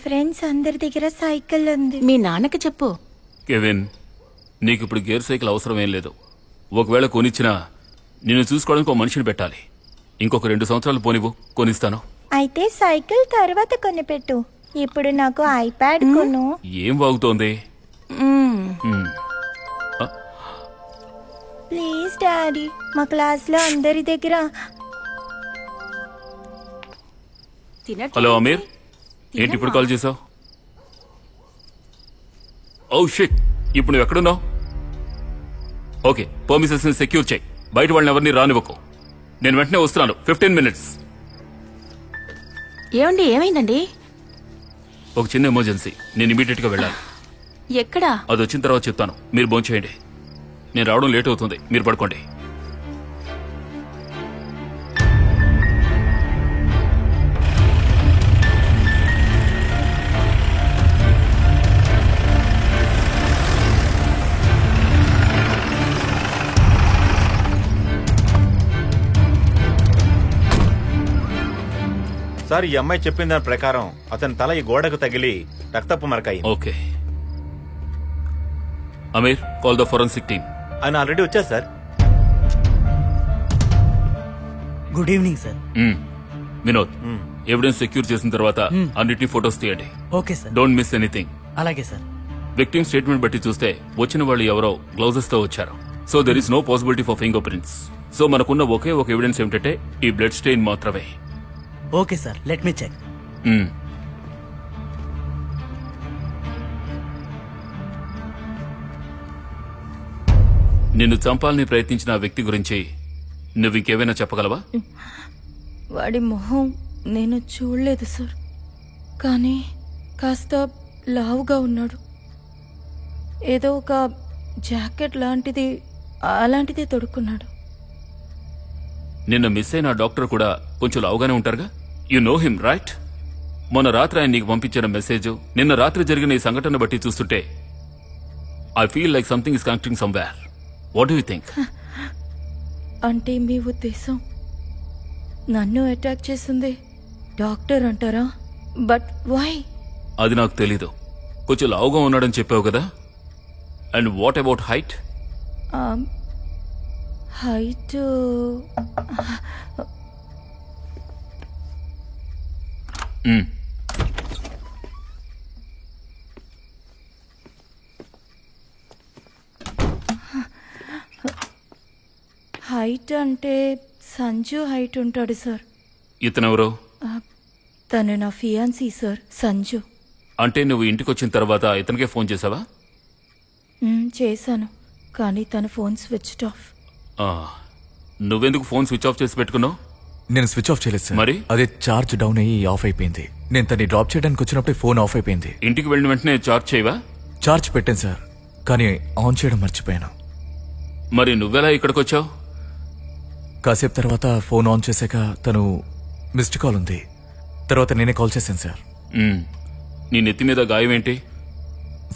Friends అందరి దగ్గర cycle ఉంది. మీ నాన్నకి చెప్పు. కెవిన్, నీకు ఇప్పుడు గేర్ సైకిల్ అవసరం ఏం లేదు. ఒకవేళ కొనిచ్చినా నిన్ను చూసుకోవడానికి ఒక మనిషిని పెట్టాలి. ఇంకొక 2 సంవత్సరాలు పోనివ్వు, కొనిస్తాను. అయితే సైకిల్ తర్వాత కొనిపెట్టు. ఇప్పుడు నాకు ఐప్యాడ్ కొను. ఏం వాగుతోంది? ప్లీజ్ డాడీ, మా క్లాస్ లో అందరి దగ్గర. హలో అమీర్, ఏంటి ఇప్పుడు కాల్ చేసావు? ఓ షిట్, ఇప్పుడు నువ్వు ఎక్కడున్నావు? ఓకే, పర్మిషన్స్ సెక్యూర్ చేయి. బయట వాళ్ళని ఎవరిని రానివ్వకు. నేను వెంటనే వస్తున్నాను. 15 minutes. ఏమండి, ఏమైందండి? ఒక చిన్న ఎమర్జెన్సీ, నేను ఇమీడియట్ గా వెళ్ళాలి. ఎక్కడా? అది వచ్చిన తర్వాత చెప్తాను. మీరు భోంచేయండి. నేను రావడం లేట్ అవుతుంది, మీరు పడుకోండి. సార్, ఈ అమ్మాయి చెప్పిన దాని ప్రకారం అతని తల ఈ గోడకు తగిలి రక్తపు మరకాయి. Okay Ameer, call the forensic team. ఆయన ఆల్రెడీ వచ్చారు sir. Good evening sir. Vinod, evidence secure చేసిన తర్వాత అన్నిటినీ ఫోటోస్ తీయండి. Okay sir. Don't miss anything. అలాగే సార్. విక్టిమ్ స్టేట్మెంట్ బట్టి చూస్తే వచ్చిన వాళ్ళు ఎవరో గ్లౌజెస్ తో వచ్చారు. So there is no possibility for finger prints. సో మనకున్న ఒకే ఒక ఎవిడెన్స్ ఏమిటంటే ఈ బ్లడ్ స్టెయిన్ మాత్రమే. Okay sir, let me check. నిన్ను చంపాలని ప్రయత్నించిన ఆ వ్యక్తి గురించి నువ్వు ఇంకేమైనా చెప్పగలవా? వాడి మొహం నేను చూడలేదు సార్, కానీ కాస్త లావుగా ఉన్నాడు. ఏదో ఒక జాకెట్ లాంటిది అలాంటిదే తొడుక్కున్నాడు. నిన్న మిస్ అయిన డాక్టర్ కూడా కొంచెం లావుగానే ఉంటారుగా. You know him right? మొన్న రాత్రి ఆయన నీకు పంపించిన మెసేజ్, నిన్న రాత్రి జరిగిన ఈ సంఘటన బట్టి చూస్తుంటే I feel like something is connecting somewhere. What do you think? అంటే మీ ఉద్దేశం నన్ను అటాక్ చేసింది డాక్టర్ అంటారా? But why? అది నాకు తెలీదు. కొంచెం లావుగా ఉన్నాడని చెప్పావు కదా. And what about height? Height height అంటే సంజు హైట్ ఉంటాడు సార్. ఇతనెవరో? తను నా ఫియాన్సీ సార్, సంజు. అంటే నువ్వు ఇంటికి వచ్చిన తర్వాత ఇతనికే ఫోన్ చేసావా? చేశాను, కానీ తన ఫోన్ స్విచ్ ఆఫ్. నువ్వెందుకు ఫోన్ స్విచ్ ఆఫ్ చేసి పెట్టుకున్నావు? నేను స్విచ్ ఆఫ్ చేయలేదు సార్. మరి అదే చార్జ్ డౌన్ అయ్యి ఆఫ్ అయిపోయింది. నేను తన్ని డ్రాప్ చేయడానికి వచ్చినప్పుడే ఫోన్ ఆఫ్ అయిపోయింది. ఇంటికి వెళ్ళిన వెంటనే చార్జ్ చేయవా? చార్జ్ పెట్టాను సార్, కానీ ఆన్ చేయడం మర్చిపోయాను. మరి నువ్వెలా ఇక్కడికి వచ్చావు? కాసేపు తర్వాత ఫోన్ ఆన్ చేశాక తను మిస్డ్ కాల్ ఉంది. తర్వాత నేనే కాల్ చేశాను సార్. నీ నెత్తి మీద గాయం ఏంటి?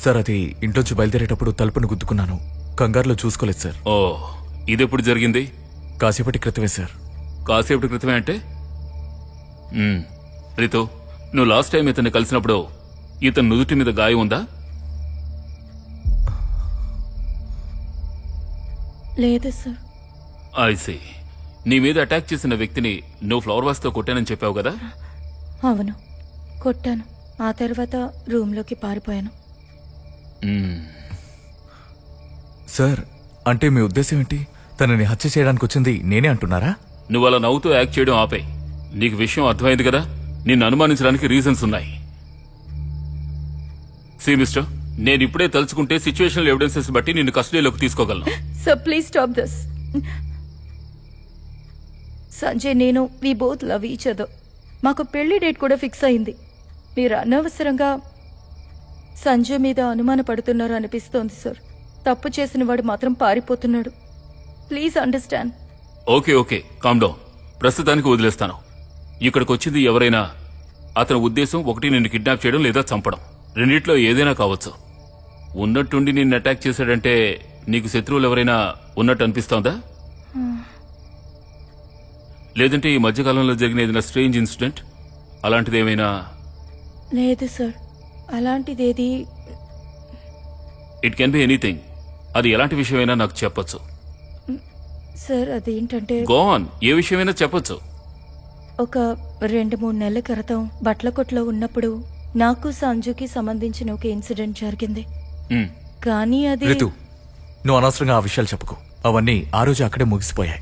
సార్, అది ఇంట్లోంచి బయలుదేరేటప్పుడు తలుపును గుద్దుకున్నాను. కంగారులో చూసుకోలేదు సార్. ఓ, ఇదెప్పుడు జరిగింది? కాసేపటి క్రితమే సార్. కాసేపటి క్రితమే అంటే? రితు, నువ్వు లాస్ట్ టైం ఇతన్ని కలిసినప్పుడు ఇతను నుదుటి మీద గాయం ఉందా? లేదు సార్. ఐసీ. నీ మీద అటాక్ చేసిన వ్యక్తిని నువ్వు ఫ్లవర్ వాస్ తో కొట్టానని చెప్పావు కదా? అవును, కొట్టాను. ఆ తర్వాత రూమ్ లోకి పారిపోయాను. సార్, అంటే మీ ఉద్దేశం ఏంటి? తనని హత్య చేయడానికి వచ్చింది నేనే అంటున్నారా? నువ్వు అలా నవ్వుతూ యాక్ట్ చేయడం ఆపే. నీకు విషయం అర్థమైంది కదా. నిన్ను అనుమానించడానికి రీజన్స్ ఉన్నాయి. సి మిస్టర్, నేను ఇప్పుడే తలుచుకుంటే సిచ్యువేషనల్ ఎవిడెన్సెస్ బట్టి నిన్ను కస్టడీలోకి తీసుకోగలను. So please stop this. Sanjay, నేను we both love each other. మాకు పెళ్లి డేట్ కూడా ఫిక్స్ అయింది. మీరు అనవసరంగా సంజయ్ మీద అనుమాన పడుతున్నారు అనిపిస్తోంది సార్. తప్పు చేసిన వాడు మాత్రం పారిపోతున్నాడు. Please understand. Okay okay, calm down. ప్రస్తుతానికి వదిలేస్తాను. ఇక్కడికి వచ్చింది ఎవరైనా అతని ఉద్దేశం ఒకటి నిన్ను కిడ్నాప్ చేయడం లేదా చంపడం. రెండిట్లో ఏదైనా కావచ్చు. ఉన్నట్టుండి నిన్ను అటాక్ చేశాడంటే నీకు శత్రువులు ఎవరైనా ఉన్నట్టు అనిపిస్తోందా? లేదంటే ఈ మధ్యకాలంలో జరిగిన ఏదైనా స్ట్రేంజ్ ఇన్సిడెంట్ అలాంటిది ఏమైనా? లేదు సార్. అలాంటిదేది ఇట్ కెన్ బి ఎనీథింగ్. అది ఎలాంటి విషయమైనా నాకు చెప్పొచ్చు. సార్ అదేంటంటే గో ఆన్. ఏ విషయమైనా చెప్పొచ్చు. ఒక 2-3 నెలల క్రితం బట్టల కొట్లో ఉన్నప్పుడు నాకు సంజుకి సంబంధించిన ఒక ఇన్సిడెంట్ జరిగింది. మ్, కానీ అది రితు, నువ్వు అనవసరంగా ఆ విషయాలు చెప్పుకో. అవన్నీ ఆ రోజు అక్కడే ముగిసిపోయాయి.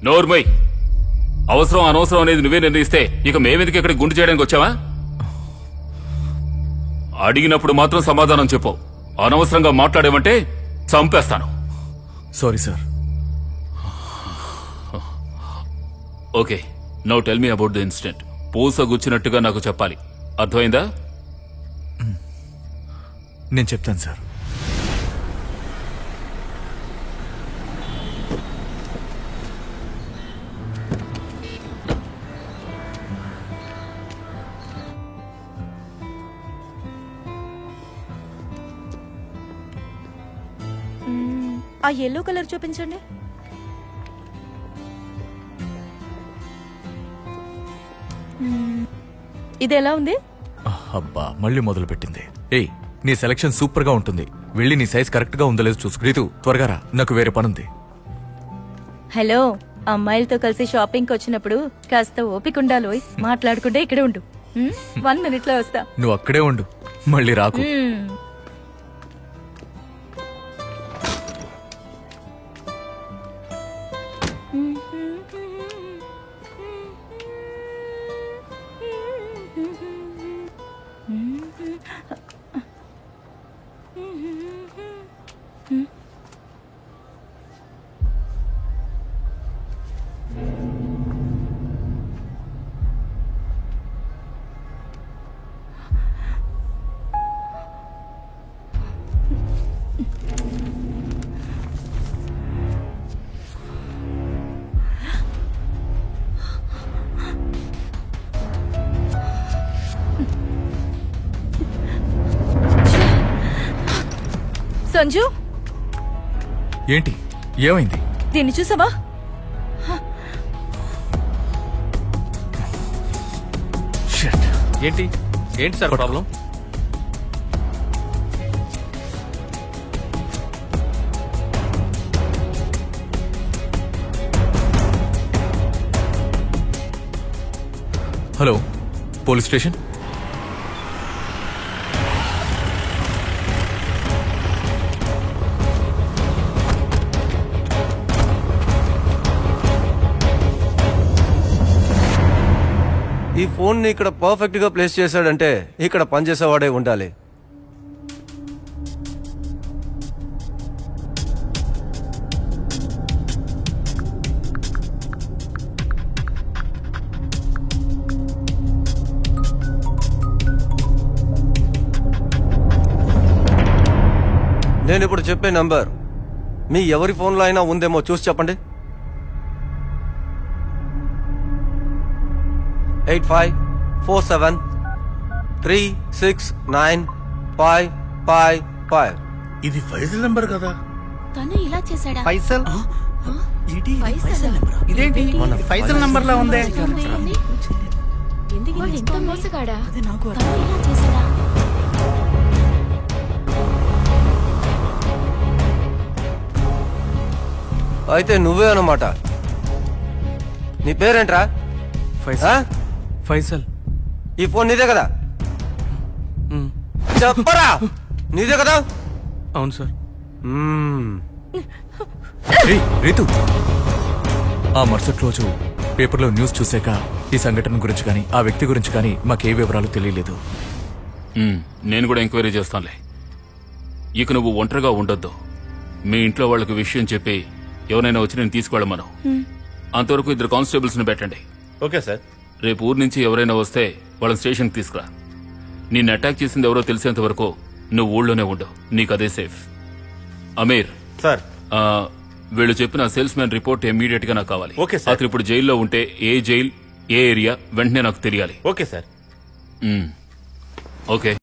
నోర్మై. అవసరం అనవసరం అనేది నువ్వే నిర్ణయిస్తే ఇక మేమెందుకు ఇక్కడ గుండు చేయడానికి వచ్చావా? అడిగినప్పుడు మాత్రం సమాధానం చెప్పు. అనవసరంగా మాట్లాడేమంటే చంపేస్తాను. Sorry sir. Okay, now tell me about the incident. పూస గుచ్చినట్టుగా నాకు చెప్పాలి. అర్థమైందా? నేను చెప్తాను సార్. ఆ ఎల్లో కలర్ చూపించండి. ఇది ఎలా ఉంది? అబ్బా, మళ్ళీ మొదలు పెట్టింది. ఏయ్, నీ సెలక్షన్ సూపర్ గా ఉంటుంది. వెళ్ళి నీ సైజ్ కరెక్ట్ గా ఉందో లేదో చూసుకు. రీతు, త్వరగా రా, నాకు వేరే పనుంది. హలో, అమ్మాయిలతో కలిసి షాపింగ్కి వచ్చినప్పుడు కాస్త ఓపిక ఉండాలి. మాట్లాడుకుంటే ఇక్కడే ఉండు. 1 minute లో వస్తా. నువ్వు అక్కడే ఉండు, మళ్ళీ రాకు. సంజు, ఏంటి, ఏమైంది? దీన్ని చూసావా? Shit. ఏంటి ఏంటి sir problem? Hello, police station. ఈ ఫోన్ ని ఇక్కడ పర్ఫెక్ట్ గా ప్లేస్ చేశాడంటే ఇక్కడ పనిచేసేవాడే ఉండాలి. నేను ఇప్పుడు చెప్పే నంబర్ మీ ఎవరి ఫోన్లో అయినా ఉందేమో చూసి చెప్పండి. 8547369555. ఇది ఫైజల్ నంబర్ కదా? తను ఇలా చేశాడా? ఫైసల్ ఏంటి? ఇదేంటి ఫైజల్ నంబర్ లా ఉంది? ఎందుకు ఇంత మోసగాడా? తను ఇలా చేశాడా? అయితే నువ్వే అన్నమాట. నీ పేరేంట్రా? ఫైసల్. ఈ ఫోన్ నీదే కదా? చెప్పరా, నీదే కదా? అవును సార్. ఏయ్, రీతు, ఆ మరుసటి రోజు పేపర్లో న్యూస్ చూసాక ఈ సంఘటన గురించి కానీ ఆ వ్యక్తి గురించి కానీ మాకే వివరాలు తెలియలేదు. నేను కూడా ఎంక్వైరీ చేస్తానులే. ఇక నువ్వు ఒంటరిగా ఉండొద్దు. మీ ఇంట్లో వాళ్ళకి విషయం చెప్పి ఎవరైనా వచ్చి నేను తీసుకువెళ్ళమను. అంతవరకు 2 కానిస్టేబుల్స్ ని పెట్టండి. Okay sir. రేపు ఊరు నుంచి ఎవరైనా వస్తే వాళ్ళని స్టేషన్కి తీసుకురా. నిన్ను అటాక్ చేసింది ఎవరో తెలిసేంత వరకు నువ్వు ఊళ్ళోనే ఉండు. నీకు అదే సేఫ్. అమీర్ సార్. వీళ్ళు చెప్పిన సేల్స్ మ్యాన్ రిపోర్ట్ ఇమ్మీడియట్ గా నాకు కావాలి. Okay sir. అతను ఇప్పుడు జైల్లో ఉంటే ఏ జైల్, ఏ ఏరియా వెంటనే నాకు తెలియాలి. Okay sir. ఓకే.